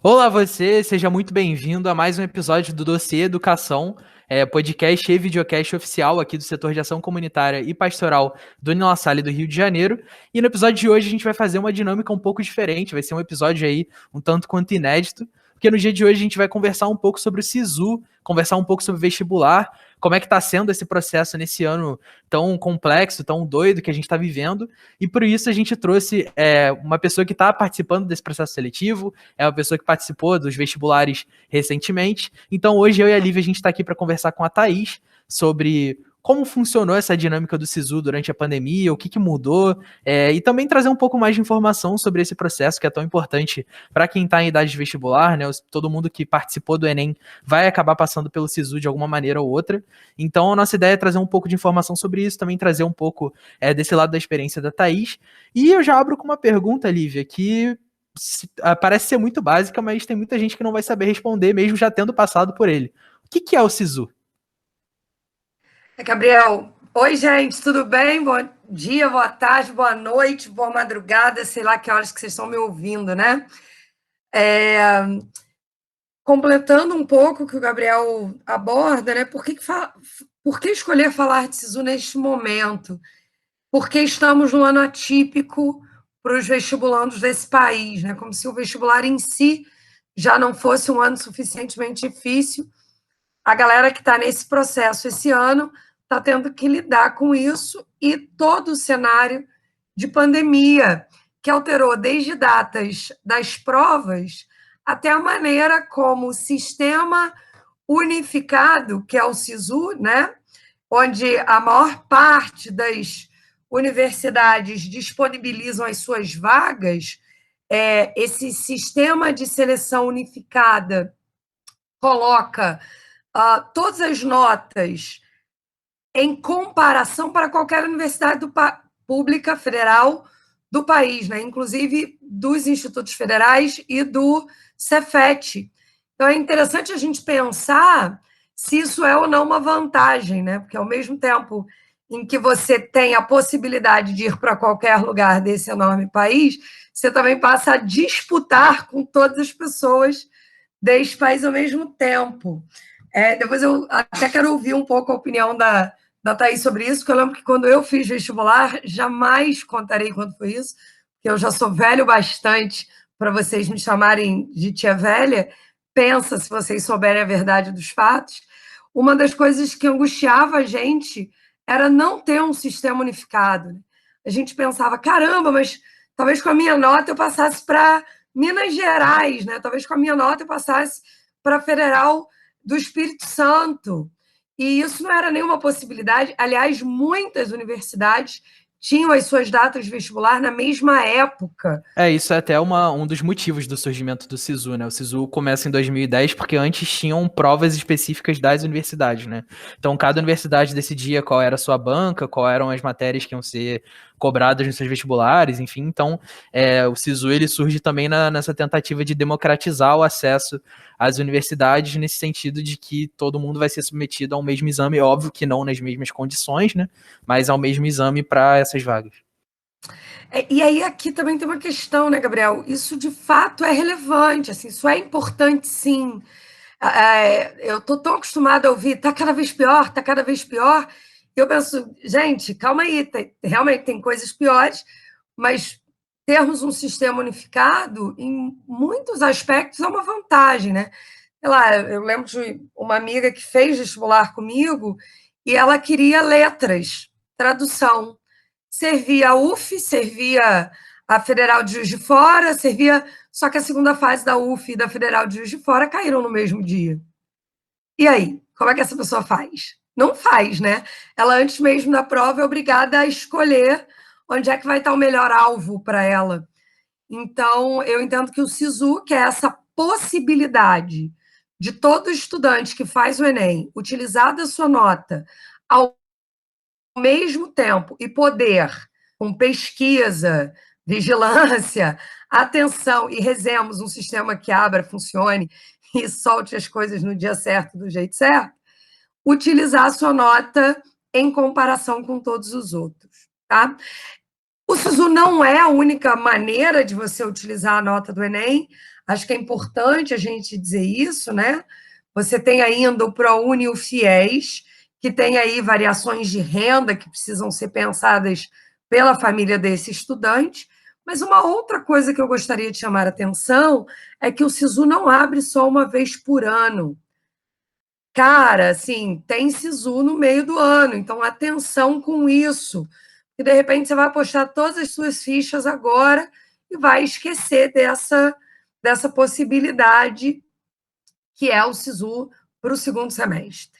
Olá você, seja muito bem-vindo a mais um episódio do Dossiê Educação, podcast e videocast oficial aqui do setor de ação comunitária e pastoral do Nila Salle do Rio de Janeiro. E no episódio de hoje a gente vai fazer uma dinâmica um pouco diferente, vai ser um episódio aí um tanto quanto inédito, porque no dia de hoje a gente vai conversar um pouco sobre o SISU, conversar um pouco sobre vestibular, como é que está sendo esse processo nesse ano tão complexo, tão doido que a gente está vivendo, e por isso a gente trouxe uma pessoa que está participando desse processo seletivo, é uma pessoa que participou dos vestibulares recentemente. Então, hoje eu e a Lívia, a gente está aqui para conversar com a Thaís sobre como funcionou essa dinâmica do SISU durante a pandemia, o que mudou, e também trazer um pouco mais de informação sobre esse processo que é tão importante para quem está em idade de vestibular, né? Todo mundo que participou do Enem vai acabar passando pelo SISU de alguma maneira ou outra. Então, a nossa ideia é trazer um pouco de informação sobre isso, também trazer um pouco desse lado da experiência da Thaís. E eu já abro com uma pergunta, Lívia, que parece ser muito básica, mas tem muita gente que não vai saber responder, mesmo já tendo passado por ele. O que é o SISU? Gabriel, oi gente, tudo bem? Bom dia, boa tarde, boa noite, boa madrugada, sei lá que horas que vocês estão me ouvindo, né? Completando um pouco o que o Gabriel aborda, né? Por que escolher falar de SISU neste momento? Porque estamos num ano atípico para os vestibulandos desse país, né? Como se o vestibular em si já não fosse um ano suficientemente difícil. A galera que está nesse processo esse ano está tendo que lidar com isso e todo o cenário de pandemia, que alterou desde datas das provas até a maneira como o sistema unificado, que é o SISU, né, onde a maior parte das universidades disponibilizam as suas vagas, esse sistema de seleção unificada coloca todas as notas em comparação para qualquer universidade pública federal do país, né? Inclusive dos institutos federais e do Cefet. Então é interessante a gente pensar se isso é ou não uma vantagem, né? Porque ao mesmo tempo em que você tem a possibilidade de ir para qualquer lugar desse enorme país, você também passa a disputar com todas as pessoas desse país ao mesmo tempo. Depois eu até quero ouvir um pouco a opinião da Thaís sobre isso, porque eu lembro que quando eu fiz vestibular, jamais contarei quando foi isso, porque eu já sou velho bastante para vocês me chamarem de tia velha. Pensa se vocês souberem a verdade dos fatos. Uma das coisas que angustiava a gente era não ter um sistema unificado. A gente pensava, caramba, mas talvez com a minha nota eu passasse para Minas Gerais, né? Talvez com a minha nota eu passasse para a Federal do Espírito Santo. E isso não era nenhuma possibilidade. Aliás, muitas universidades tinham as suas datas de vestibular na mesma época. Isso é até um dos motivos do surgimento do SISU, né? O SISU começa em 2010 porque antes tinham provas específicas das universidades, né? Então, cada universidade decidia qual era a sua banca, quais eram as matérias que iam ser cobradas nos seus vestibulares, enfim. Então, o SISU ele surge também nessa tentativa de democratizar o acesso às universidades, nesse sentido de que todo mundo vai ser submetido ao mesmo exame, óbvio que não nas mesmas condições, né? Mas ao mesmo exame para essas vagas. E aí aqui também tem uma questão, né, Gabriel? Isso de fato é relevante, assim, isso é importante, sim. Eu estou tão acostumada a ouvir, está cada vez pior, está cada vez pior. Eu penso, gente, calma aí, realmente tem coisas piores, mas termos um sistema unificado, em muitos aspectos, é uma vantagem, né? Sei lá, eu lembro de uma amiga que fez vestibular comigo e ela queria letras, tradução. Servia a UF, servia a Federal de Juiz de Fora, servia. Só que a segunda fase da UF e da Federal de Juiz de Fora caíram no mesmo dia. E aí, como é que essa pessoa faz? Não faz, né? Ela, antes mesmo da prova, é obrigada a escolher onde é que vai estar o melhor alvo para ela. Então, eu entendo que o SISU, que é essa possibilidade de todo estudante que faz o Enem utilizar da sua nota ao mesmo tempo e poder, com pesquisa, vigilância, atenção, e rezemos um sistema que abra, funcione e solte as coisas no dia certo, do jeito certo, utilizar a sua nota em comparação com todos os outros, tá? O SISU não é a única maneira de você utilizar a nota do Enem. Acho que é importante a gente dizer isso, né? Você tem ainda o ProUni e o FIES, que tem aí variações de renda que precisam ser pensadas pela família desse estudante. Mas uma outra coisa que eu gostaria de chamar a atenção é que o SISU não abre só uma vez por ano. Cara, assim, tem SISU no meio do ano, então atenção com isso. E de repente você vai apostar todas as suas fichas agora e vai esquecer dessa possibilidade que é o SISU para o segundo semestre.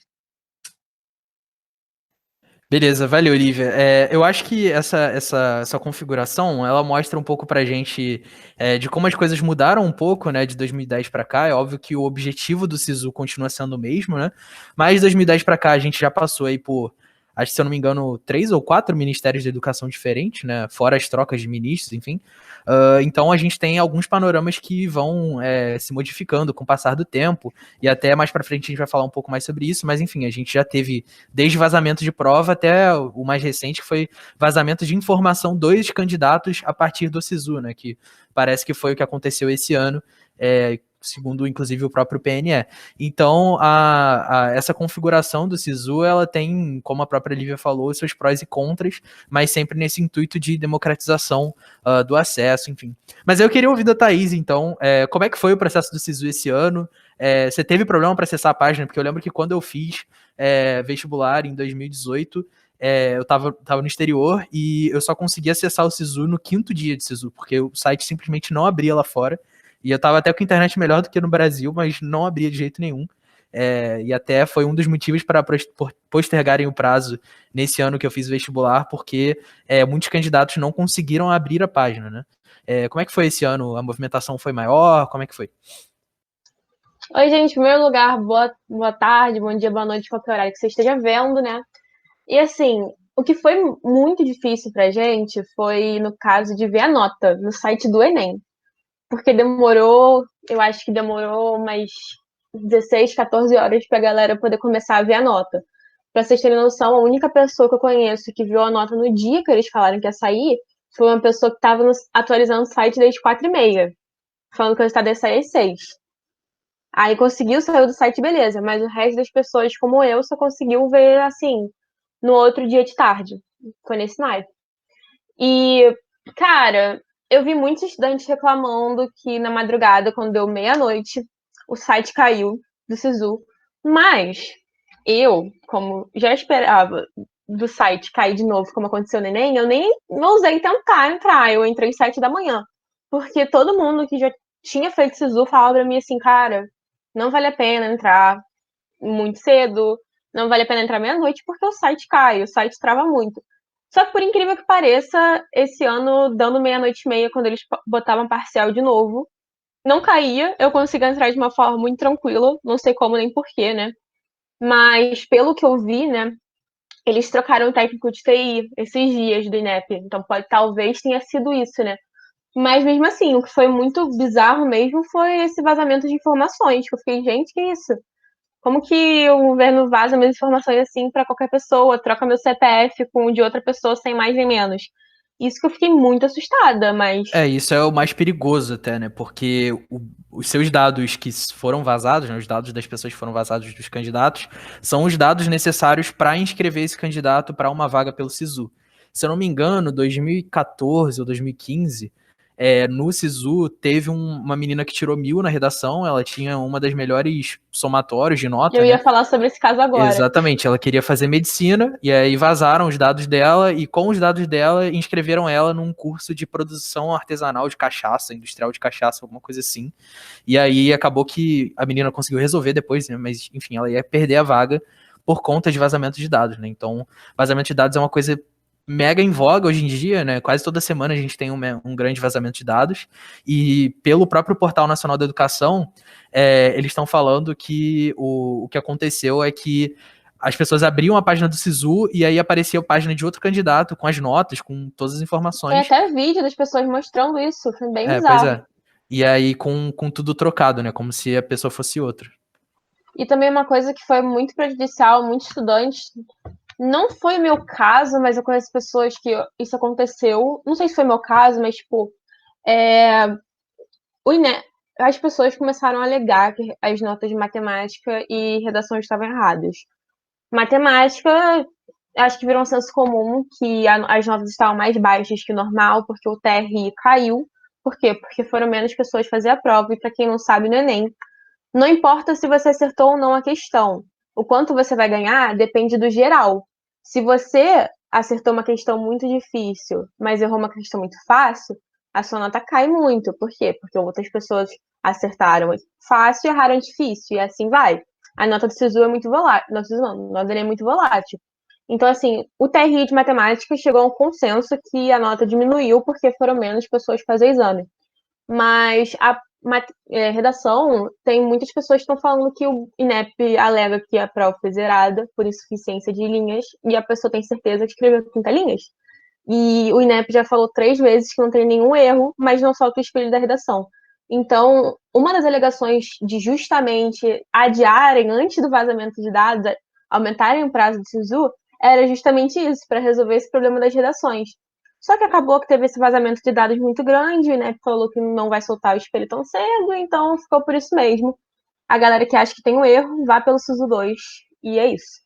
Beleza, valeu, Olivia. Eu acho que essa configuração, ela mostra um pouco pra gente de como as coisas mudaram um pouco, né, de 2010 para cá. É óbvio que o objetivo do SISU continua sendo o mesmo, né, mas de 2010 para cá a gente já passou aí por, acho que se eu não me engano, 3 ou 4 ministérios de educação diferentes, né, fora as trocas de ministros, enfim. Então a gente tem alguns panoramas que vão se modificando com o passar do tempo, e até mais pra frente a gente vai falar um pouco mais sobre isso, mas enfim, a gente já teve desde vazamento de prova até o mais recente, que foi vazamento de informação dos candidatos a partir do SISU, né? Que parece que foi o que aconteceu esse ano, segundo inclusive o próprio PNE. Então, essa configuração do SISU, ela tem, como a própria Lívia falou, seus prós e contras, mas sempre nesse intuito de democratização do acesso, enfim. Mas eu queria ouvir da Thaís, então, como é que foi o processo do SISU esse ano? Você teve problema para acessar a página? Porque eu lembro que quando eu fiz vestibular em 2018, eu tava no exterior e eu só consegui acessar o SISU no 5º dia de SISU, porque o site simplesmente não abria lá fora. E eu tava até com internet melhor do que no Brasil, mas não abria de jeito nenhum. E até foi um dos motivos para postergarem o prazo nesse ano que eu fiz o vestibular, porque muitos candidatos não conseguiram abrir a página, né? Como é que foi esse ano? A movimentação foi maior? Como é que foi? Oi, gente, em primeiro lugar, boa tarde, bom dia, boa noite, qualquer horário que você esteja vendo, né? E assim, o que foi muito difícil pra gente foi no caso de ver a nota no site do Enem. Porque demorou, eu acho que demorou umas 16, 14 horas pra galera poder começar a ver a nota. Pra vocês terem noção, a única pessoa que eu conheço que viu a nota no dia que eles falaram que ia sair foi uma pessoa que estava atualizando o site desde 4h30, falando que o resultado ia sair às 6. Aí conseguiu sair do site, beleza, mas o resto das pessoas, como eu, só conseguiu ver, assim, no outro dia de tarde. Foi nesse naipe. E, cara, eu vi muitos estudantes reclamando que na madrugada, quando deu meia-noite, o site caiu do SISU. Mas eu, como já esperava do site cair de novo, como aconteceu no Enem, eu nem ousei tentar entrar. Eu entrei às 7 da manhã. Porque todo mundo que já tinha feito SISU falava pra mim assim, cara, não vale a pena entrar muito cedo, não vale a pena entrar meia-noite porque o site cai, o site trava muito. Só que por incrível que pareça, esse ano, dando meia-noite e meia, quando eles botavam parcial de novo, não caía, eu consegui entrar de uma forma muito tranquila, não sei como nem porquê, né? Mas pelo que eu vi, né, eles trocaram o técnico de TI esses dias do INEP, então talvez tenha sido isso, né? Mas mesmo assim, o que foi muito bizarro mesmo foi esse vazamento de informações, que eu fiquei, gente, que isso? Como que o governo vaza minhas informações assim para qualquer pessoa, troca meu CPF com o de outra pessoa sem mais nem menos? Isso que eu fiquei muito assustada, mas Isso é o mais perigoso até, né? Porque os seus dados que foram vazados, né, os dados das pessoas que foram vazados dos candidatos, são os dados necessários para inscrever esse candidato para uma vaga pelo SISU. Se eu não me engano, 2014 ou 2015, no SISU teve uma menina que tirou 1.000 na redação, ela tinha uma das melhores somatórios de nota, eu ia né? falar sobre esse caso agora. Exatamente, ela queria fazer medicina e aí vazaram os dados dela e com os dados dela inscreveram ela num curso de produção artesanal de cachaça, industrial de cachaça, alguma coisa assim. E aí acabou que a menina conseguiu resolver depois, né? Mas enfim, ela ia perder a vaga por conta de vazamento de dados, né? Então, vazamento de dados é uma coisa mega em voga hoje em dia, né? Quase toda semana a gente tem um grande vazamento de dados e pelo próprio Portal Nacional da Educação, eles estão falando que o que aconteceu é que as pessoas abriam a página do SISU e aí aparecia a página de outro candidato com as notas, com todas as Tem informações. até vídeo das pessoas mostrando isso, foi bem Pois bizarro. é. E aí com tudo trocado, né? Como se a pessoa fosse outra. E também uma coisa que foi muito prejudicial, muitos estudantes Não foi o meu caso, mas eu conheço pessoas que isso aconteceu. Não sei se foi meu caso, mas, tipo, é, o INEP, as pessoas começaram a alegar que as notas de matemática e redação estavam erradas. Matemática, acho que virou um senso comum que as notas estavam mais baixas que o normal, porque o TRI caiu. Por quê? Porque foram menos pessoas fazer a prova, e para quem não sabe, no Enem, não importa se você acertou ou não a questão. O quanto você vai ganhar depende do geral. Se você acertou uma questão muito difícil, mas errou uma questão muito fácil, a sua nota cai muito. Por quê? Porque outras pessoas acertaram fácil e erraram difícil, e assim vai. A nota do SISU é muito volátil. Não, SISU não, a nota dele é muito volátil. Então, assim, o TRI de matemática chegou a um consenso que a nota diminuiu porque foram menos pessoas fazer o exame. Mas a redação, tem muitas pessoas que estão falando que o INEP alega que a prova foi zerada por insuficiência de linhas e a pessoa tem certeza que escreveu 30 linhas. E o INEP já falou 3 vezes que não tem nenhum erro, mas não solta o espelho da redação. Então, uma das alegações de justamente adiarem antes do vazamento de dados, aumentarem o prazo do SISU, era justamente isso, para resolver esse problema das redações. Só que acabou que teve esse vazamento de dados muito grande, né? Falou que não vai soltar o espelho tão cedo, então ficou por isso mesmo. A galera que acha que tem um erro, vá pelo SISU 2. E é isso.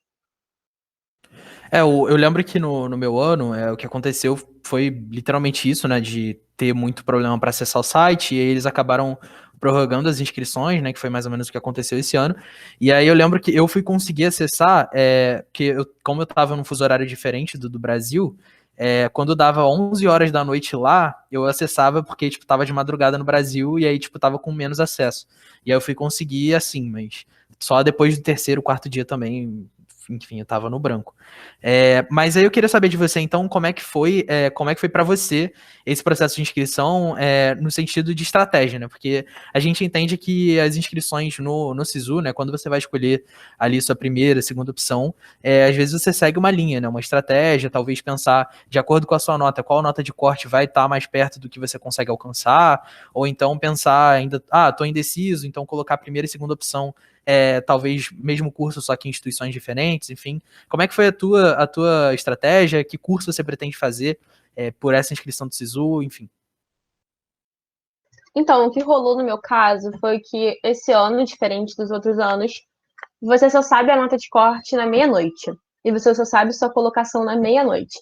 Eu lembro que no meu ano, o que aconteceu foi literalmente isso, né? De ter muito problema para acessar o site, e aí eles acabaram prorrogando as inscrições, né? Que foi mais ou menos o que aconteceu esse ano. E aí eu lembro que eu fui conseguir acessar, porque como eu tava num fuso horário diferente do Brasil, quando dava 11 horas da noite lá, eu acessava porque, tipo, tava de madrugada no Brasil, e aí, tipo, tava com menos acesso. E aí eu fui conseguir assim, mas só depois do terceiro, quarto dia também, enfim, eu tava no branco. Mas aí eu queria saber de você, então, como é que foi para você esse processo de inscrição, no sentido de estratégia, né? Porque a gente entende que as inscrições no SISU, né, quando você vai escolher ali sua primeira, segunda opção, às vezes você segue uma linha, né, uma estratégia, talvez pensar de acordo com a sua nota, qual nota de corte vai estar mais perto do que você consegue alcançar, ou então pensar ainda, tô indeciso, então colocar a primeira e segunda opção, talvez mesmo curso, só que em instituições diferentes, enfim. Como é que foi a tua estratégia? Que curso você pretende fazer por essa inscrição do SISU, enfim? Então, o que rolou no meu caso foi que esse ano, diferente dos outros anos, você só sabe a nota de corte na meia-noite. E você só sabe sua colocação na meia-noite.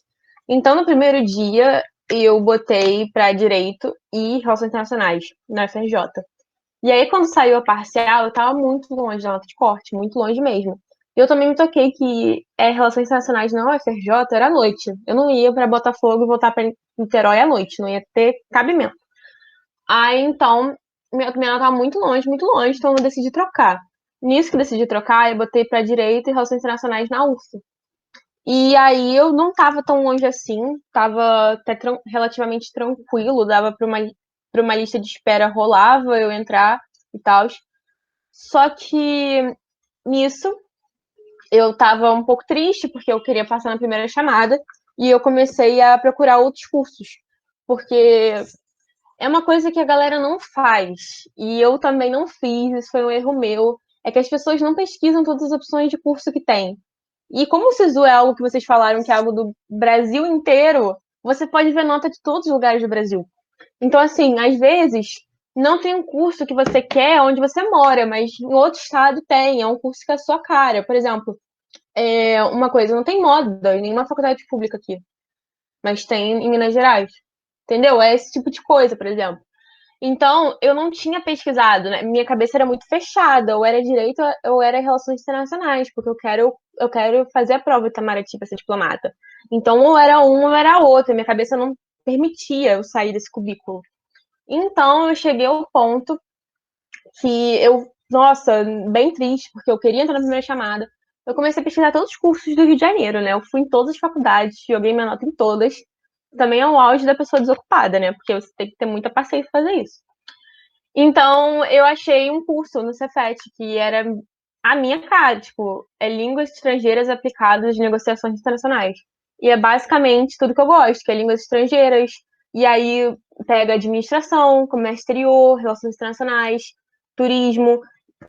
Então, no primeiro dia, eu botei para Direito e Relações Internacionais, na FRJ. E aí, quando saiu a parcial, eu tava muito longe da nota de corte, muito longe mesmo. E eu também me toquei que Relações Internacionais na UFRJ era à noite. Eu não ia para Botafogo e voltar para Niterói à noite, não ia ter cabimento. Aí, então, minha nota tava muito longe, então eu decidi trocar. Nisso que eu decidi trocar, eu botei para Direito e Relações Internacionais na UF. E aí eu não tava tão longe assim, tava até relativamente tranquilo, dava para uma lista de espera, rolava eu entrar e tal. Só que nisso eu tava um pouco triste, porque eu queria passar na primeira chamada, e eu comecei a procurar outros cursos, porque é uma coisa que a galera não faz, e eu também não fiz, isso foi um erro meu, é que as pessoas não pesquisam todas as opções de curso que tem. E como o SISU é algo que vocês falaram que é algo do Brasil inteiro, você pode ver nota de todos os lugares do Brasil. Então, assim, às vezes não tem um curso que você quer onde você mora, mas em outro estado tem, é um curso que é a sua cara. Por exemplo, uma coisa, não tem moda em nenhuma faculdade pública aqui, mas tem em Minas Gerais. Entendeu? É esse tipo de coisa, por exemplo. Então, eu não tinha pesquisado, né? Minha cabeça era muito fechada, ou era direito ou era relações internacionais, porque eu quero fazer a prova de Itamaraty para ser diplomata. Então, ou era uma ou era outra, minha cabeça não permitia eu sair desse cubículo. Então, eu cheguei ao ponto que nossa, bem triste, porque eu queria entrar na primeira chamada. Eu comecei a pesquisar todos os cursos do Rio de Janeiro, né? Eu fui em todas as faculdades, joguei minha nota em todas. Também é o auge da pessoa desocupada, né? Porque você tem que ter muita paciência para fazer isso. Então, eu achei um curso no Cefet que era a minha cara, tipo, é Línguas Estrangeiras Aplicadas de Negociações Internacionais. E é basicamente tudo que eu gosto, que é línguas estrangeiras. E aí pega administração, comércio exterior, relações internacionais, turismo.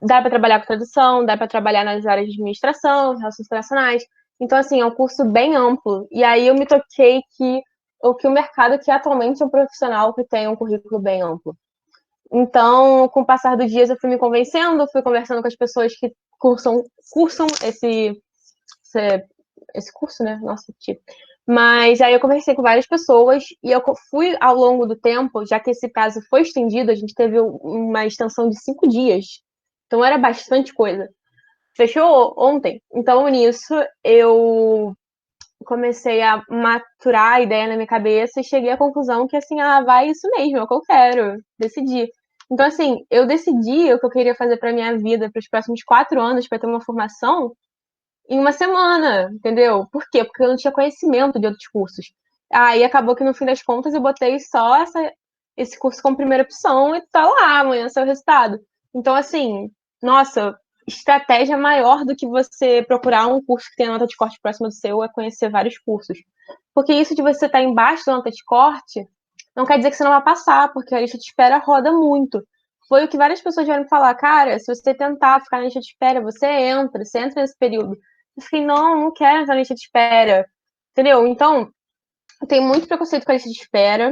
Dá para trabalhar com tradução, dá para trabalhar nas áreas de administração, relações internacionais. Então, assim, é um curso bem amplo. E aí eu me toquei que o mercado que atualmente é um profissional que tem um currículo bem amplo. Então, com o passar dos dias, eu fui me convencendo, fui conversando com as pessoas que cursam esse curso, né? Nossa, tipo. Mas aí eu conversei com várias pessoas e eu fui ao longo do tempo, já que esse prazo foi estendido, a gente teve uma extensão de 5 dias. Então era bastante coisa. Fechou ontem. Então, nisso, eu comecei a maturar a ideia na minha cabeça e cheguei à conclusão que, assim, vai isso mesmo, é o que eu quero, decidi. Então, assim, eu decidi o que eu queria fazer para minha vida para os próximos 4 anos, para ter uma formação, em uma semana, entendeu? Por quê? Porque eu não tinha conhecimento de outros cursos. Aí acabou que, no fim das contas, eu botei só esse curso como primeira opção e tá lá, amanhã seu resultado. Então, assim, nossa, estratégia maior do que você procurar um curso que tenha nota de corte próxima do seu é conhecer vários cursos. Porque isso de você estar embaixo da nota de corte não quer dizer que você não vai passar, porque a lista de espera roda muito. Foi o que várias pessoas vieram me falar, cara, se você tentar ficar na lista de espera, você entra nesse período. Eu fiquei, não quero entrar na lista de espera. Entendeu? Então, tem muito preconceito com a lista de espera.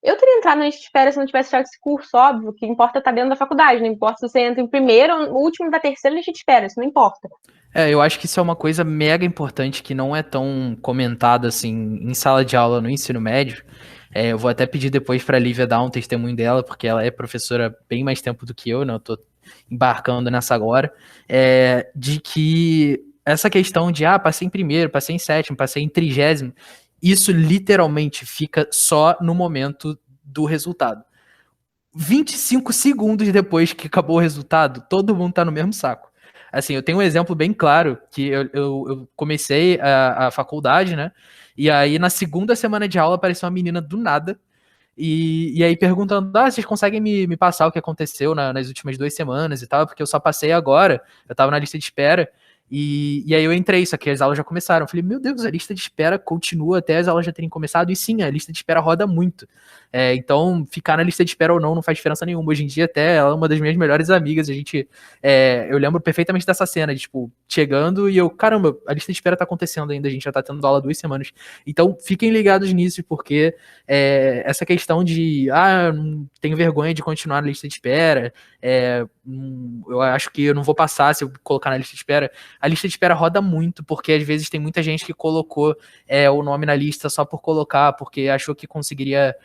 Eu teria entrado na lista de espera se não tivesse tirado esse curso, óbvio. O que importa é estar dentro da faculdade. Não importa se você entra em primeiro ou no último da terceira lista de espera. Isso não importa. Eu acho que isso é uma coisa mega importante que não é tão comentada assim em sala de aula no ensino médio. Eu vou até pedir depois para a Lívia dar um testemunho dela, porque ela é professora bem mais tempo do que eu, né? Eu tô embarcando nessa agora. De que essa questão de, passei em primeiro, passei em sétimo, passei em 30º, isso literalmente fica só no momento do resultado. 25 segundos depois que acabou o resultado, todo mundo tá no mesmo saco. Assim, eu tenho um exemplo bem claro, que eu comecei a faculdade, né? E aí, na segunda semana de aula, apareceu uma menina do nada, e aí perguntando, vocês conseguem me passar o que aconteceu nas últimas 2 semanas e tal, porque eu só passei agora, eu tava na lista de espera, e aí eu entrei, só que as aulas já começaram. Eu falei, meu Deus, a lista de espera continua até as aulas já terem começado, e sim, a lista de espera roda muito. Então, ficar na lista de espera ou não faz diferença nenhuma. Hoje em dia, até ela é uma das minhas melhores amigas, eu lembro perfeitamente dessa cena, de, tipo, chegando e eu, caramba, a lista de espera tá acontecendo ainda, a gente já tá tendo aula 2 semanas. Então, fiquem ligados nisso, porque essa questão de, não tenho vergonha de continuar na lista de espera, eu acho que eu não vou passar se eu colocar na lista de espera. A lista de espera roda muito, porque às vezes tem muita gente que colocou o nome na lista só por colocar, porque achou que conseguiria,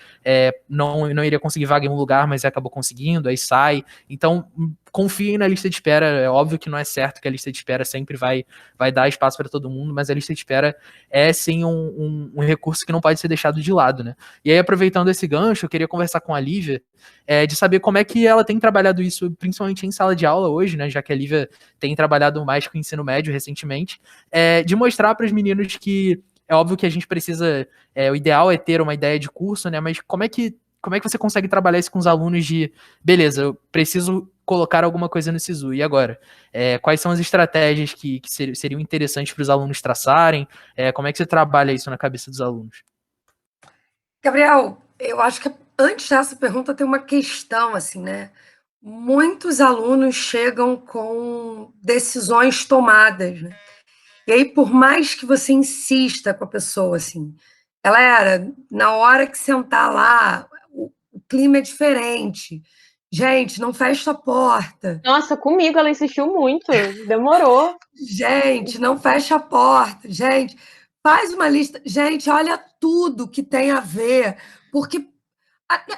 não iria conseguir vaga em um lugar, mas acabou conseguindo, aí sai. Então, confiem na lista de espera. É óbvio que não é certo que a lista de espera sempre vai dar espaço para todo mundo, mas a lista de espera é sim um recurso que não pode ser deixado de lado, né? E aí, aproveitando esse gancho, eu queria conversar com a Lívia, de saber como é que ela tem trabalhado isso, principalmente em sala de aula hoje, né? Já que a Lívia tem trabalhado mais com o ensino médio recentemente, de mostrar para os meninos que é óbvio que a gente precisa, o ideal é ter uma ideia de curso, né? Mas como é que você consegue trabalhar isso com os alunos de, beleza, eu preciso colocar alguma coisa no SISU, e agora? Quais são as estratégias que seriam interessantes para os alunos traçarem? Como é que você trabalha isso na cabeça dos alunos? Gabriel, eu acho que antes dessa pergunta tem uma questão, assim, né? Muitos alunos chegam com decisões tomadas, né? E aí, por mais que você insista com a pessoa, assim, galera, na hora que sentar lá, o clima é diferente. Gente, não fecha a porta. Nossa, comigo ela insistiu muito. Demorou. Gente, não fecha a porta. Gente, faz uma lista. Gente, olha tudo que tem a ver, porque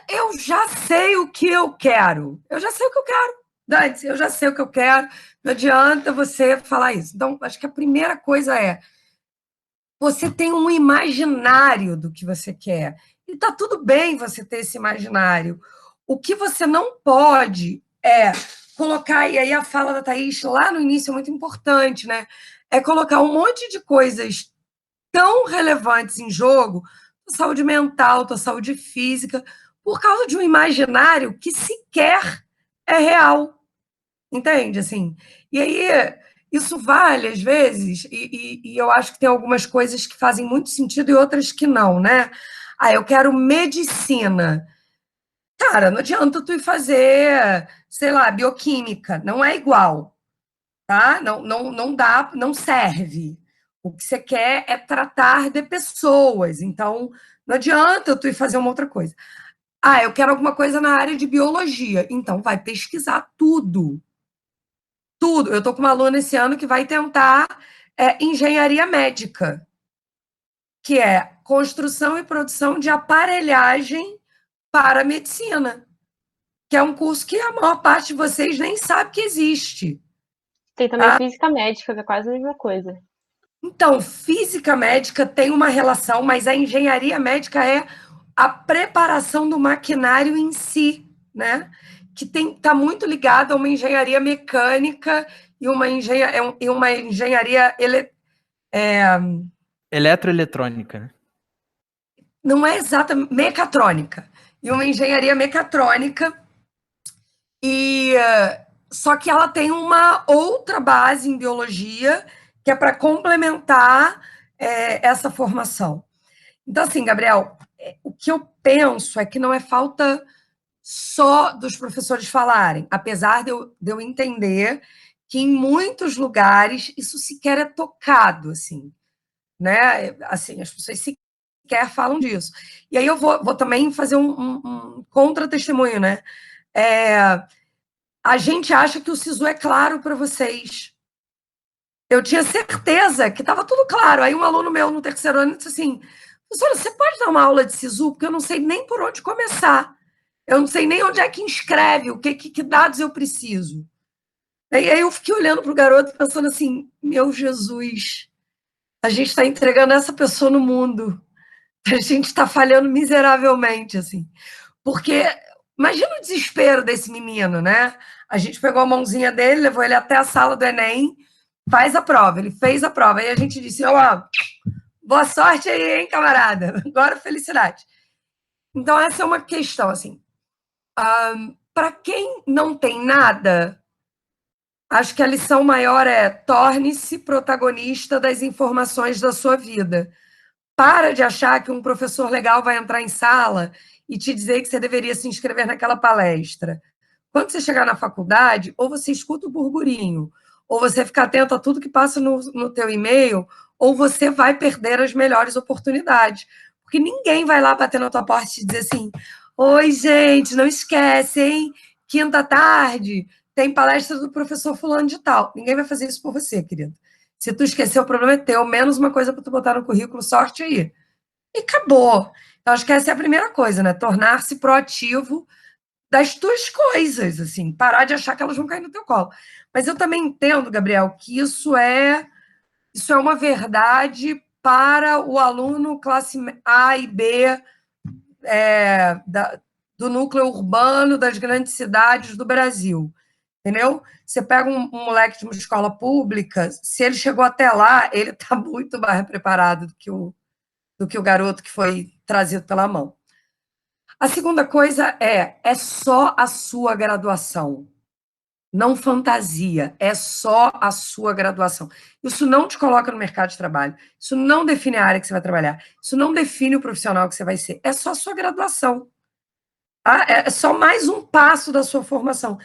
eu já sei o que eu quero. Eu já sei o que eu quero. Dante, eu já sei o que eu quero. Não adianta você falar isso. Então, acho que a primeira coisa é você tem um imaginário do que você quer. E tá tudo bem você ter esse imaginário. O que você não pode é colocar, e aí a fala da Thaís lá no início é muito importante, né? É colocar um monte de coisas tão relevantes em jogo, tua saúde mental, tua saúde física, por causa de um imaginário que sequer é real. Entende? Assim, e aí isso vale às vezes, e eu acho que tem algumas coisas que fazem muito sentido e outras que não, né? Eu quero medicina. Cara, não adianta tu ir fazer, sei lá, bioquímica, não é igual, tá? Não dá, não serve. O que você quer é tratar de pessoas. Então, não adianta tu ir fazer uma outra coisa. Ah, eu quero alguma coisa na área de biologia. Então, vai pesquisar tudo. Tudo. Eu estou com uma aluna esse ano que vai tentar engenharia médica, que é construção e produção de aparelhagem para a medicina, que é um curso que a maior parte de vocês nem sabe que existe. Tem também física médica, que é quase a mesma coisa. Então, física médica tem uma relação, mas a engenharia médica é a preparação do maquinário em si, né? Que está muito ligado a uma engenharia mecânica e uma engenharia Eletroeletrônica, né? não é exatamente mecatrônica, e uma engenharia mecatrônica, e só que ela tem uma outra base em biologia, que é para complementar essa formação. Então, assim, Gabriel, o que eu penso é que não é falta só dos professores falarem, apesar de eu entender que em muitos lugares isso sequer é tocado, assim, né? Assim, as pessoas sequer falam disso. E aí eu vou também fazer um contra-testemunho, né? A gente acha que o SISU é claro para vocês. Eu tinha certeza que estava tudo claro. Aí um aluno meu no terceiro ano disse assim, professora, você pode dar uma aula de SISU? Porque eu não sei nem por onde começar. Eu não sei nem onde é que inscreve, que dados eu preciso. E aí eu fiquei olhando para o garoto pensando assim, meu Jesus, a gente está entregando essa pessoa no mundo. A gente está falhando miseravelmente, assim. Porque imagina o desespero desse menino, né? A gente pegou a mãozinha dele, levou ele até a sala do Enem, faz a prova. Ele fez a prova. Aí a gente disse, ó, boa sorte aí, hein, camarada? Agora felicidade. Então essa é uma questão, assim. Para quem não tem nada, acho que a lição maior é torne-se protagonista das informações da sua vida. Para de achar que um professor legal vai entrar em sala e te dizer que você deveria se inscrever naquela palestra. Quando você chegar na faculdade, ou você escuta o burburinho, ou você fica atento a tudo que passa no teu e-mail, ou você vai perder as melhores oportunidades. Porque ninguém vai lá bater na tua porta e te dizer assim, oi, gente, não esquece, hein? Quinta tarde tem palestra do professor fulano de tal. Ninguém vai fazer isso por você, querido. Se tu esquecer, o problema é teu, menos uma coisa para tu botar no currículo, sorte aí. E acabou. Então, acho que essa é a primeira coisa, né? Tornar-se proativo das tuas coisas, assim, parar de achar que elas vão cair no teu colo. Mas eu também entendo, Gabriel, que isso é uma verdade para o aluno classe A e B do núcleo urbano das grandes cidades do Brasil. Entendeu? Você pega um moleque de uma escola pública, se ele chegou até lá, ele está muito mais preparado do que o garoto que foi trazido pela mão. A segunda coisa é só a sua graduação. Não fantasia, é só a sua graduação. Isso não te coloca no mercado de trabalho, isso não define a área que você vai trabalhar, isso não define o profissional que você vai ser, é só a sua graduação. Tá? É só mais um passo da sua formação.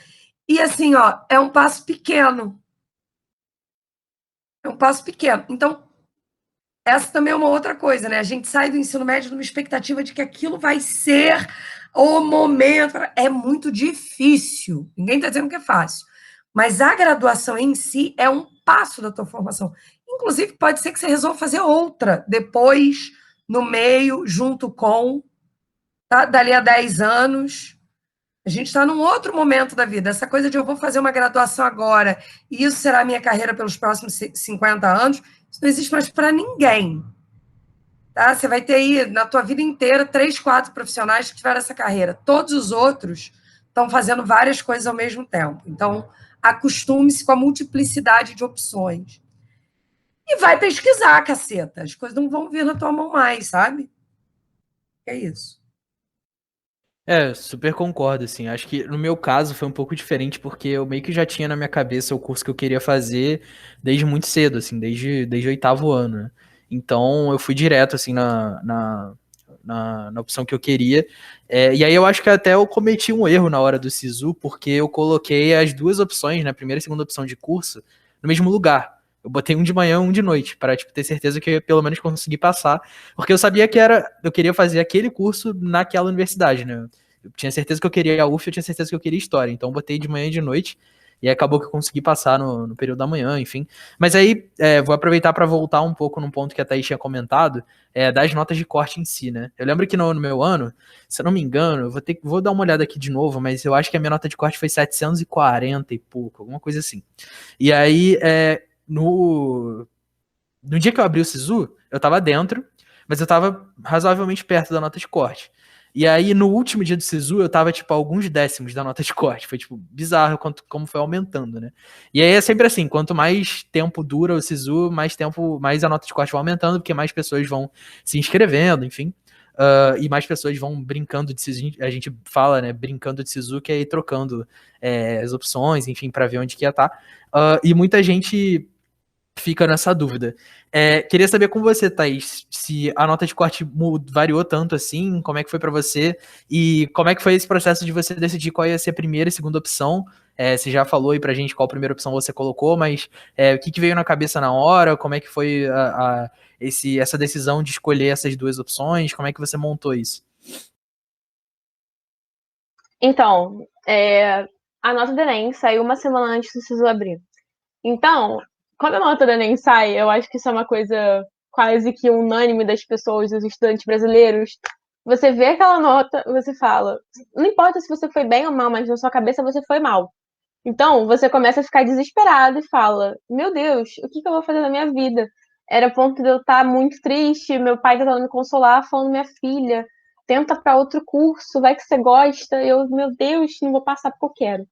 E assim, ó, é um passo pequeno. É um passo pequeno. Então, essa também é uma outra coisa, né? A gente sai do ensino médio numa expectativa de que aquilo vai ser o momento. É muito difícil. Ninguém está dizendo que é fácil. Mas a graduação em si é um passo da tua formação. Inclusive, pode ser que você resolva fazer outra depois, no meio, junto com, tá? Dali a 10 anos. A gente está num outro momento da vida. Essa coisa de eu vou fazer uma graduação agora e isso será a minha carreira pelos próximos 50 anos, isso não existe mais para ninguém. Tá? Você vai ter aí, na tua vida inteira, 3, 4 profissionais que tiveram essa carreira. Todos os outros estão fazendo várias coisas ao mesmo tempo. Então, acostume-se com a multiplicidade de opções. E vai pesquisar, caceta. As coisas não vão vir na tua mão mais, sabe? É isso. Super concordo, assim. Acho que no meu caso foi um pouco diferente, porque eu meio que já tinha na minha cabeça o curso que eu queria fazer desde muito cedo, assim, desde o 8º ano, né? Então eu fui direto, assim, na opção que eu queria. E aí eu acho que até eu cometi um erro na hora do SISU, porque eu coloquei as duas opções, né, a primeira e segunda opção de curso, no mesmo lugar. Eu botei um de manhã, um de noite, para tipo, ter certeza que eu ia pelo menos conseguir passar, porque eu sabia que eu queria fazer aquele curso naquela universidade, né? Eu tinha certeza que eu queria a UF, eu tinha certeza que eu queria História, então eu botei de manhã e de noite, e acabou que eu consegui passar no período da manhã, enfim. Mas aí, vou aproveitar para voltar um pouco num ponto que a Thaís tinha comentado, das notas de corte em si, né? Eu lembro que no meu ano, se eu não me engano, vou dar uma olhada aqui de novo, mas eu acho que a minha nota de corte foi 740 e pouco, alguma coisa assim. E aí, no dia que eu abri o Sisu, eu tava dentro, mas eu tava razoavelmente perto da nota de corte. E aí, no último dia do Sisu, eu tava, tipo, a alguns décimos da nota de corte. Foi, tipo, bizarro como foi aumentando, né? E aí é sempre assim, quanto mais tempo dura o Sisu, mais a nota de corte vai aumentando, porque mais pessoas vão se inscrevendo, enfim. E mais pessoas vão brincando de Sisu. A gente fala, né, brincando de Sisu, que é ir trocando as opções, enfim, para ver onde que ia estar. E muita gente fica nessa dúvida. Queria saber com você, Thaís, se a nota de corte variou tanto assim, como é que foi para você, e como é que foi esse processo de você decidir qual ia ser a primeira e segunda opção. Você já falou aí pra gente qual primeira opção você colocou, mas o que veio na cabeça na hora, como é que foi essa decisão de escolher essas duas opções, como é que você montou isso? Então, a nota do Enem saiu uma semana antes do SISU abrir. Então, quando a nota do Enem sai, eu acho que isso é uma coisa quase que unânime das pessoas, dos estudantes brasileiros. Você vê aquela nota, você fala, não importa se você foi bem ou mal, mas na sua cabeça você foi mal. Então, você começa a ficar desesperado e fala, meu Deus, o que eu vou fazer na minha vida? Era ponto de eu estar muito triste, meu pai tentando me consolar, falando, minha filha, tenta para outro curso, vai que você gosta. Eu, meu Deus, não vou passar porque eu quero.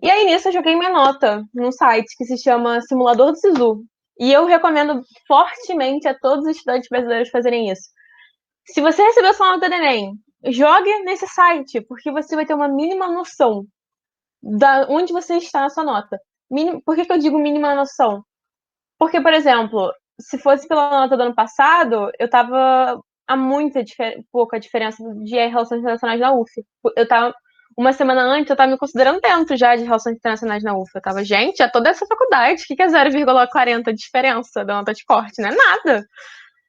E aí, nisso, eu joguei minha nota num site que se chama Simulador do Sisu. E eu recomendo fortemente a todos os estudantes brasileiros fazerem isso. Se você recebeu sua nota do Enem, jogue nesse site, porque você vai ter uma mínima noção da onde você está na sua nota. Por que eu digo mínima noção? Porque, por exemplo, se fosse pela nota do ano passado, eu tava a pouca diferença de Relações Internacionais na UF. Eu tava, uma semana antes, eu tava me considerando dentro já de Relações Internacionais na UF. Eu tava, gente, já tô dessa faculdade, o que é 0,40 de diferença da nota de corte? Não é nada.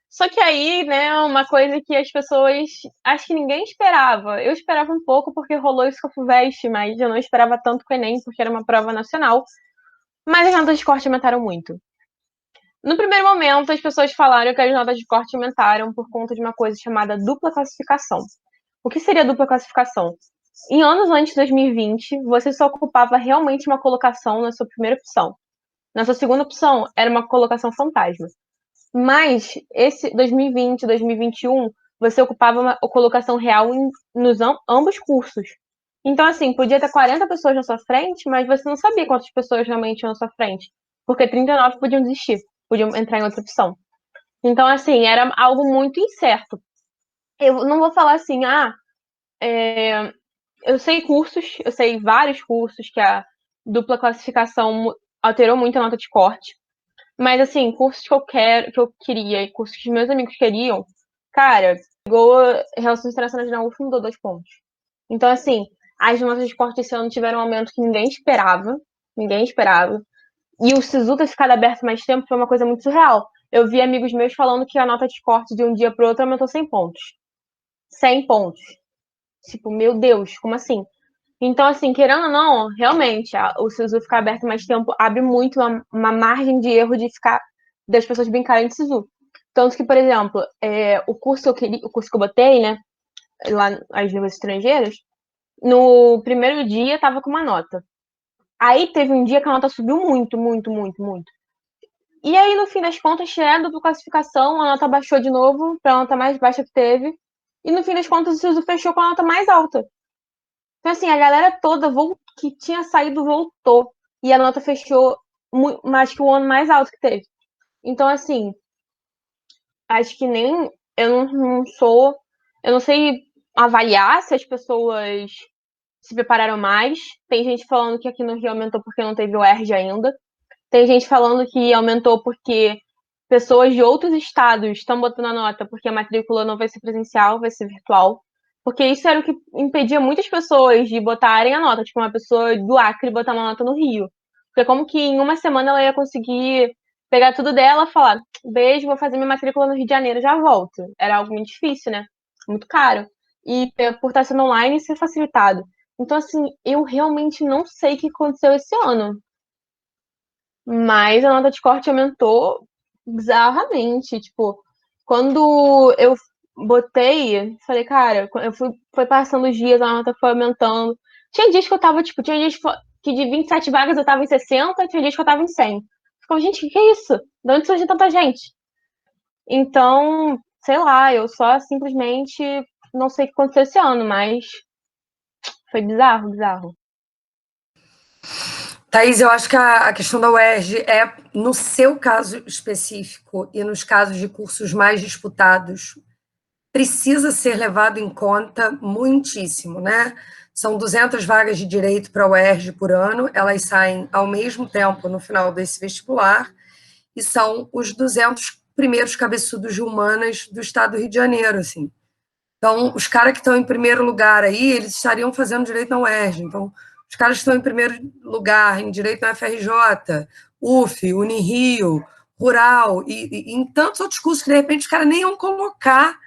Só que aí, né, uma coisa que as pessoas, acho que ninguém esperava. Eu esperava um pouco porque rolou isso com a FUVEST, mas eu não esperava tanto com o Enem, porque era uma prova nacional. Mas as notas de corte aumentaram muito. No primeiro momento, as pessoas falaram que as notas de corte aumentaram por conta de uma coisa chamada dupla classificação. O que seria dupla classificação? Em anos antes de 2020, você só ocupava realmente uma colocação na sua primeira opção. Na sua segunda opção, era uma colocação fantasma. Mas esse 2020, 2021, você ocupava uma colocação real nos ambos cursos. Então, assim, podia ter 40 pessoas na sua frente, mas você não sabia quantas pessoas realmente tinham na sua frente. Porque 39 podiam desistir, podiam entrar em outra opção. Então, assim, era algo muito incerto. Eu não vou falar assim, eu sei vários cursos que a dupla classificação alterou muito a nota de corte. Mas, assim, cursos que eu queria e cursos que meus amigos queriam, cara, pegou Relações Internacionais na UF e mudou 2 pontos. Então, assim, as notas de corte esse ano tiveram um aumento que ninguém esperava. Ninguém esperava. E o SISU ter ficado aberto mais tempo foi uma coisa muito surreal. Eu vi amigos meus falando que a nota de corte de um dia pro outro aumentou 100 pontos. 100 pontos. Tipo, meu Deus, como assim? Então, assim, querendo ou não, realmente, o SISU ficar aberto mais tempo abre muito uma margem de erro das pessoas brincarem de SISU. Tanto que, por exemplo, o curso que eu botei, né, lá as línguas estrangeiras, no primeiro dia tava com uma nota. Aí teve um dia que a nota subiu muito, muito, muito, muito. E aí, no fim das contas, tirando por classificação, a nota baixou de novo para a nota mais baixa que teve. E no fim das contas, o SISU fechou com a nota mais alta. Então, assim, a galera toda que tinha saído voltou. E a nota fechou mais que o ano mais alto que teve. Então, assim, acho que nem. Eu não sou. Eu não sei avaliar se as pessoas se prepararam mais. Tem gente falando que aqui no Rio aumentou porque não teve o ERJ ainda. Tem gente falando que aumentou porque pessoas de outros estados estão botando a nota porque a matrícula não vai ser presencial, vai ser virtual. Porque isso era o que impedia muitas pessoas de botarem a nota. Tipo, uma pessoa do Acre botar uma nota no Rio. Porque como que em uma semana ela ia conseguir pegar tudo dela, falar, beijo, vou fazer minha matrícula no Rio de Janeiro, já volto. Era algo muito difícil, né? Muito caro. E por estar sendo online, isso é facilitado. Então, assim, eu realmente não sei o que aconteceu esse ano. Mas a nota de corte aumentou bizarramente. Tipo, quando eu botei, falei, cara, foi passando os dias, a nota foi aumentando. Tinha dias que eu tava, tipo, tinha dias que de 27 vagas eu tava em 60, tinha dias que eu tava em 100. Ficava, gente, o que é isso? De onde surgiu tanta gente? Então, sei lá, eu só simplesmente não sei o que aconteceu esse ano, mas foi bizarro, bizarro. Thaís, eu acho que a questão da UERJ é, no seu caso específico e nos casos de cursos mais disputados, precisa ser levado em conta muitíssimo, né? São 200 vagas de direito para a UERJ por ano, elas saem ao mesmo tempo no final desse vestibular, e são os 200 primeiros cabeçudos de humanas do estado do Rio de Janeiro, assim. Então, os caras que estão em primeiro lugar aí, eles estariam fazendo direito na UERJ. Então, os caras que estão em primeiro lugar em direito na FRJ, UF, Unirio, Rural, e em tantos outros cursos que, de repente, os caras nem iam colocar,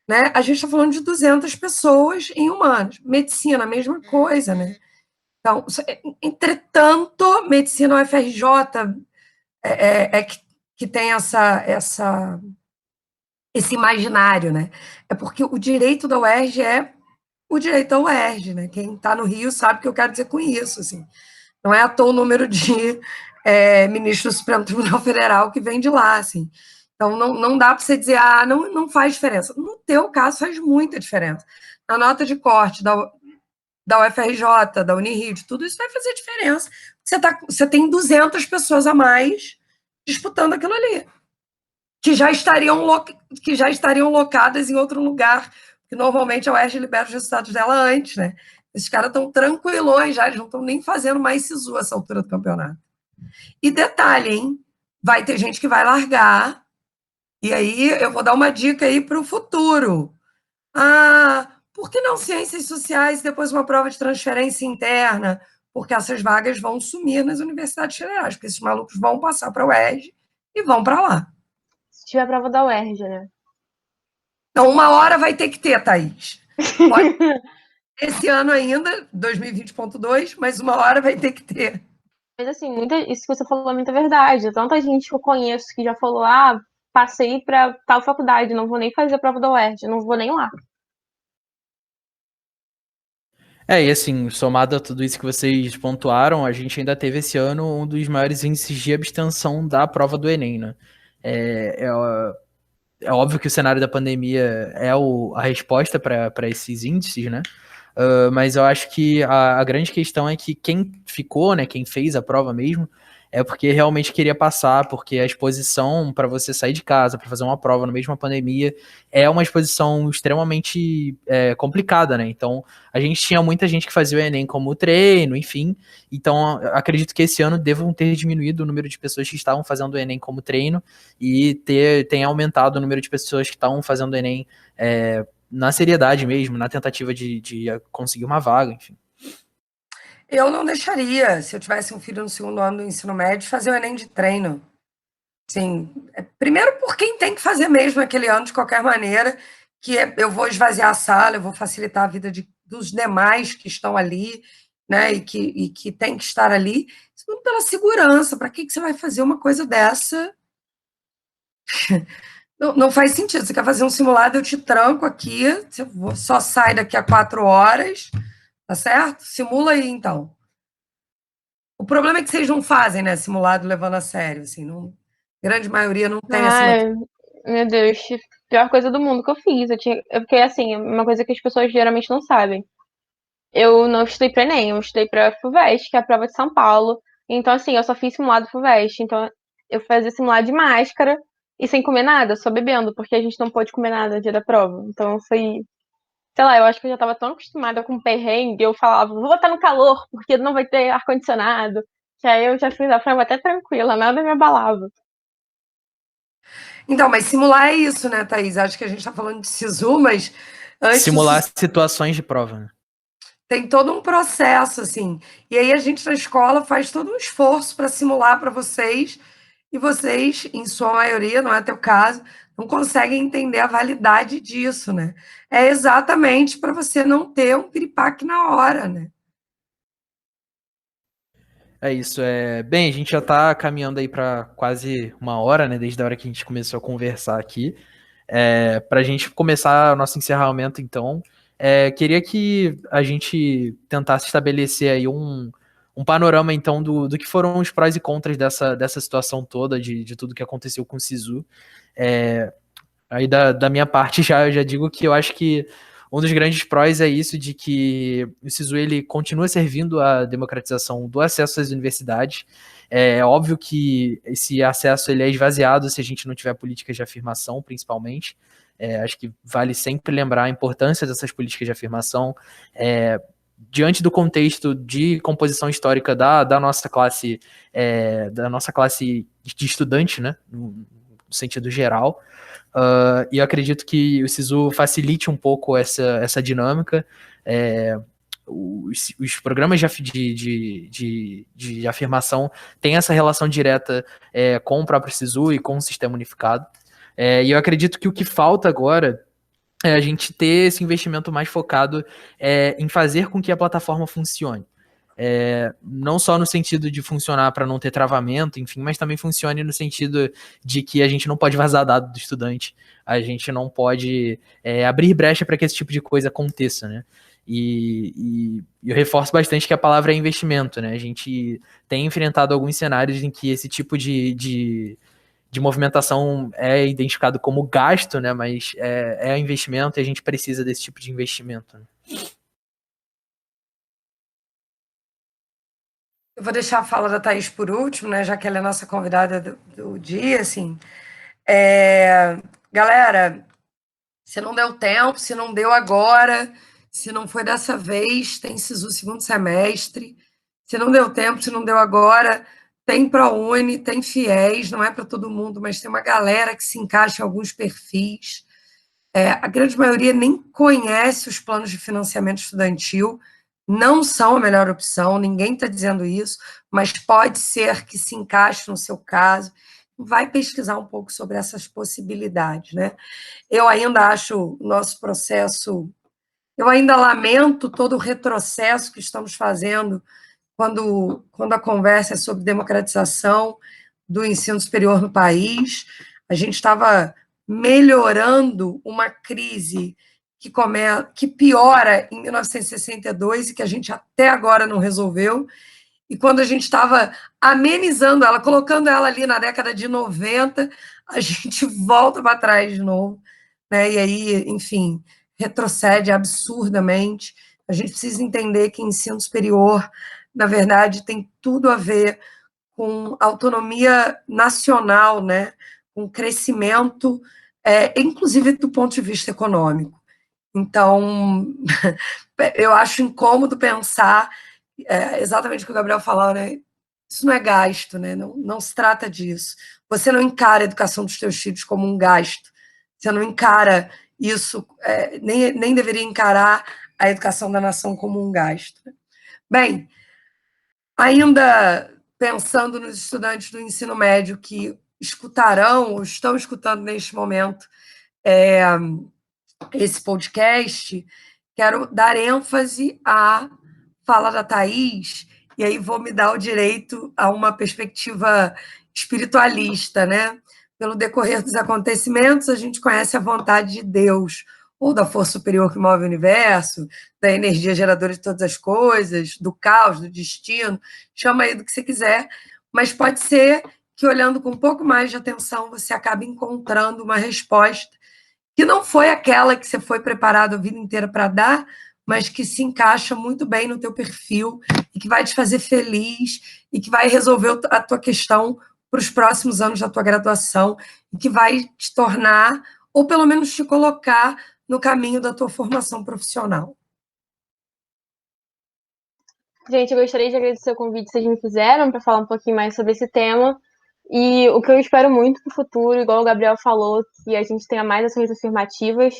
né? A gente está falando de 200 pessoas em humanos. Medicina, a mesma coisa, né? Então, entretanto, medicina UFRJ que tem esse imaginário, né? É porque o direito da UERJ é o direito da UERJ, né? Quem está no Rio sabe o que eu quero dizer com isso, assim. Não é à toa o número de ministros do Supremo Tribunal Federal que vem de lá, assim. Então, não dá para você dizer, não faz diferença. No teu caso, faz muita diferença. Na nota de corte da UFRJ, da Unirio, tudo isso vai fazer diferença. Você tem 200 pessoas a mais disputando aquilo ali, que já estariam locadas em outro lugar, porque normalmente a UERJ libera os resultados dela antes, né? Esses caras estão tranquilões já, eles não estão nem fazendo mais SISU essa altura do campeonato. E detalhe, hein? Vai ter gente que vai largar, e aí eu vou dar uma dica aí para o futuro. Por que não ciências sociais e depois uma prova de transferência interna? Porque essas vagas vão sumir nas universidades federais, porque esses malucos vão passar para a UERJ e vão para lá. Se tiver a prova da UERJ, né? Então, uma hora vai ter que ter, Thaís. Pode esse ano ainda, 2020.2, mas uma hora vai ter que ter. Mas assim, isso que você falou é muita verdade. Tanta gente que eu conheço que já falou, passei pra tal faculdade, não vou nem fazer a prova da UERJ, não vou nem lá. E assim, somado a tudo isso que vocês pontuaram, a gente ainda teve esse ano um dos maiores índices de abstenção da prova do Enem, né? É óbvio que o cenário da pandemia é a resposta para esses índices, né? Mas eu acho que a grande questão é que quem ficou, né, quem fez a prova mesmo, é porque realmente queria passar, porque a exposição para você sair de casa para fazer uma prova no meio de uma pandemia é uma exposição extremamente complicada, né? Então, a gente tinha muita gente que fazia o Enem como treino, enfim. Então, acredito que esse ano devam ter diminuído o número de pessoas que estavam fazendo o Enem como treino e tenha aumentado o número de pessoas que estavam fazendo o Enem na seriedade mesmo, na tentativa de conseguir uma vaga, enfim. Eu não deixaria, se eu tivesse um filho no segundo ano do ensino médio, fazer o Enem de treino. Sim, primeiro por quem tem que fazer mesmo aquele ano de qualquer maneira, eu vou esvaziar a sala, eu vou facilitar a vida dos demais que estão ali, né, e que tem que estar ali, tudo pela segurança. Para que você vai fazer uma coisa dessa? Não faz sentido. Você quer fazer um simulado, eu te tranco aqui, você só sai daqui a 4 horas, tá certo? Simula aí, então. O problema é que vocês não fazem, né, simulado levando a sério, assim, não, grande maioria não tem Ai, meu Deus, pior coisa do mundo que eu fiz. Porque, assim, uma coisa que as pessoas geralmente não sabem. Eu não estudei pra Enem, eu estudei pra FUVEST, que é a prova de São Paulo. Então, assim, eu só fiz simulado FUVEST. Então, eu fazia simulado de máscara e sem comer nada, só bebendo, porque a gente não pôde comer nada no dia da prova. Então, foi. Sei lá, eu acho que eu já tava tão acostumada com perrengue, eu falava, vou botar no calor, porque não vai ter ar-condicionado. Que aí eu já fiz a prova até tranquila, nada me abalava. Então, mas simular é isso, né, Thaís? Acho que a gente está falando de SISU, mas antes simular situações de prova, né? Tem todo um processo, assim. E aí a gente na escola faz todo um esforço para simular para vocês. e vocês, em sua maioria, não é teu caso, não conseguem entender a validade disso, né? É exatamente para você não ter um piripaque na hora, né? É isso. Bem, a gente já está caminhando aí para quase uma hora, né? Desde a hora que a gente começou a conversar aqui. Para a gente começar o nosso encerramento, então, queria que a gente tentasse estabelecer aí um panorama, então, do que foram os prós e contras dessa situação toda, de tudo que aconteceu com o Sisu. Aí da minha parte eu já digo que eu acho que um dos grandes prós é isso de que o SISU ele continua servindo à democratização do acesso às universidades. É óbvio que esse acesso ele é esvaziado se a gente não tiver políticas de afirmação, principalmente. Acho que vale sempre lembrar a importância dessas políticas de afirmação. Diante do contexto de composição histórica da nossa classe, de estudante, né, no sentido geral. E eu acredito que o SISU facilite um pouco essa dinâmica. Os programas de afirmação têm essa relação direta com o próprio SISU e com o sistema unificado. E eu acredito que o que falta agora é a gente ter esse investimento mais focado em fazer com que a plataforma funcione. Não só no sentido de funcionar para não ter travamento, enfim, mas também funcione no sentido de que a gente não pode vazar dado do estudante, a gente não pode abrir brecha para que esse tipo de coisa aconteça, né? E eu reforço bastante que a palavra é investimento, né? A gente tem enfrentado alguns cenários em que esse tipo de movimentação é identificado como gasto, né? Mas é investimento e a gente precisa desse tipo de investimento, né? Eu vou deixar a fala da Thaís por último, né, já que ela é a nossa convidada do dia, assim. Galera, se não deu tempo, se não deu agora, se não foi dessa vez, tem SISU segundo semestre. Se não deu tempo, se não deu agora, tem ProUni, tem FIES, não é para todo mundo, mas tem uma galera que se encaixa em alguns perfis. A grande maioria nem conhece os planos de financiamento estudantil, não são a melhor opção, ninguém está dizendo isso, mas pode ser que se encaixe no seu caso. Vai pesquisar um pouco sobre essas possibilidades, né? Eu ainda acho o nosso processo, eu ainda lamento todo o retrocesso que estamos fazendo quando a conversa é sobre democratização do ensino superior no país. A gente estava melhorando uma crise que piora em 1962 e que a gente até agora não resolveu. E quando a gente estava amenizando ela, colocando ela ali na década de 90, a gente volta para trás de novo, né? E aí, enfim, retrocede absurdamente. A gente precisa entender que ensino superior, na verdade, tem tudo a ver com autonomia nacional, né? Com crescimento, inclusive do ponto de vista econômico. Então, eu acho incômodo pensar exatamente o que o Gabriel falou, né? Isso não é gasto, né? Não se trata disso. Você não encara a educação dos seus filhos como um gasto. Você não encara isso, nem deveria encarar a educação da nação como um gasto. Bem, ainda pensando nos estudantes do ensino médio que escutarão ou estão escutando neste momento esse podcast, quero dar ênfase à fala da Thaís, e aí vou me dar o direito a uma perspectiva espiritualista, né? Pelo decorrer dos acontecimentos, a gente conhece a vontade de Deus, ou da força superior que move o universo, da energia geradora de todas as coisas, do caos, do destino, chama aí do que você quiser, mas pode ser que, olhando com um pouco mais de atenção, você acabe encontrando uma resposta que não foi aquela que você foi preparado a vida inteira para dar, mas que se encaixa muito bem no teu perfil e que vai te fazer feliz e que vai resolver a tua questão para os próximos anos da tua graduação e que vai te tornar, ou pelo menos te colocar no caminho da tua formação profissional. Gente, eu gostaria de agradecer o convite que vocês me fizeram para falar um pouquinho mais sobre esse tema. E o que eu espero muito para o futuro, igual o Gabriel falou, que a gente tenha mais ações afirmativas,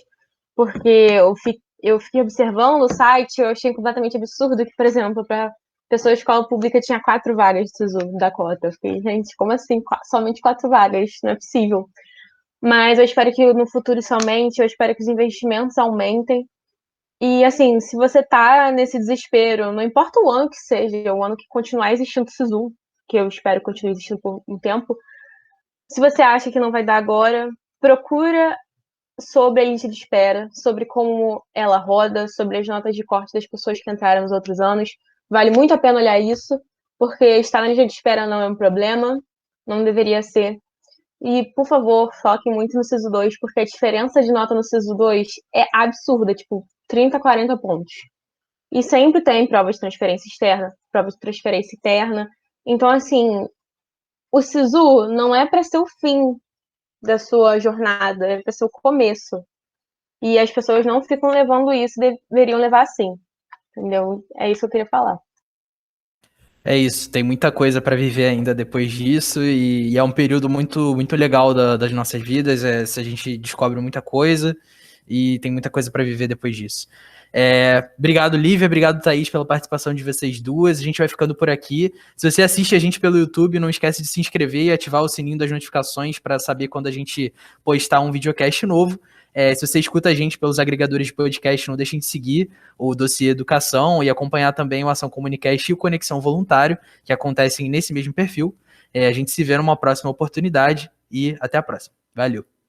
porque eu fiquei observando o site, eu achei completamente absurdo que, por exemplo, para pessoa de escola pública tinha 4 vagas de SISU da cota. Eu fiquei, gente, como assim? Somente 4 vagas? Não é possível. Mas eu espero que no futuro isso aumente, eu espero que os investimentos aumentem. E, assim, se você tá nesse desespero, não importa o ano que seja, o ano que continuar existindo o SISU, que eu espero que continue existindo por um tempo, se você acha que não vai dar agora, procura sobre a lista de espera, sobre como ela roda, sobre as notas de corte das pessoas que entraram nos outros anos. Vale muito a pena olhar isso, porque estar na lista de espera não é um problema, não deveria ser. E, por favor, foque muito no SISU 2, porque a diferença de nota no SISU 2 é absurda, tipo, 30, 40 pontos. E sempre tem prova de transferência externa, prova de transferência interna. Então, assim, o SISU não é para ser o fim da sua jornada, é para ser o começo. E as pessoas não ficam levando isso, deveriam levar assim. Entendeu? É isso que eu queria falar. É isso, tem muita coisa para viver ainda depois disso e é um período muito, muito legal das nossas vidas, a gente descobre muita coisa e tem muita coisa para viver depois disso. Obrigado, Lívia, obrigado, Thaís, pela participação de vocês duas, a gente vai ficando por aqui. Se você assiste a gente pelo YouTube, não esquece de se inscrever e ativar o sininho das notificações para saber quando a gente postar um videocast novo. Se você escuta a gente pelos agregadores de podcast, não deixem de seguir o Dossiê Educação e acompanhar também o Ação Comunicast e o Conexão Voluntário, que acontecem nesse mesmo perfil. A gente se vê numa próxima oportunidade e até a próxima. Valeu!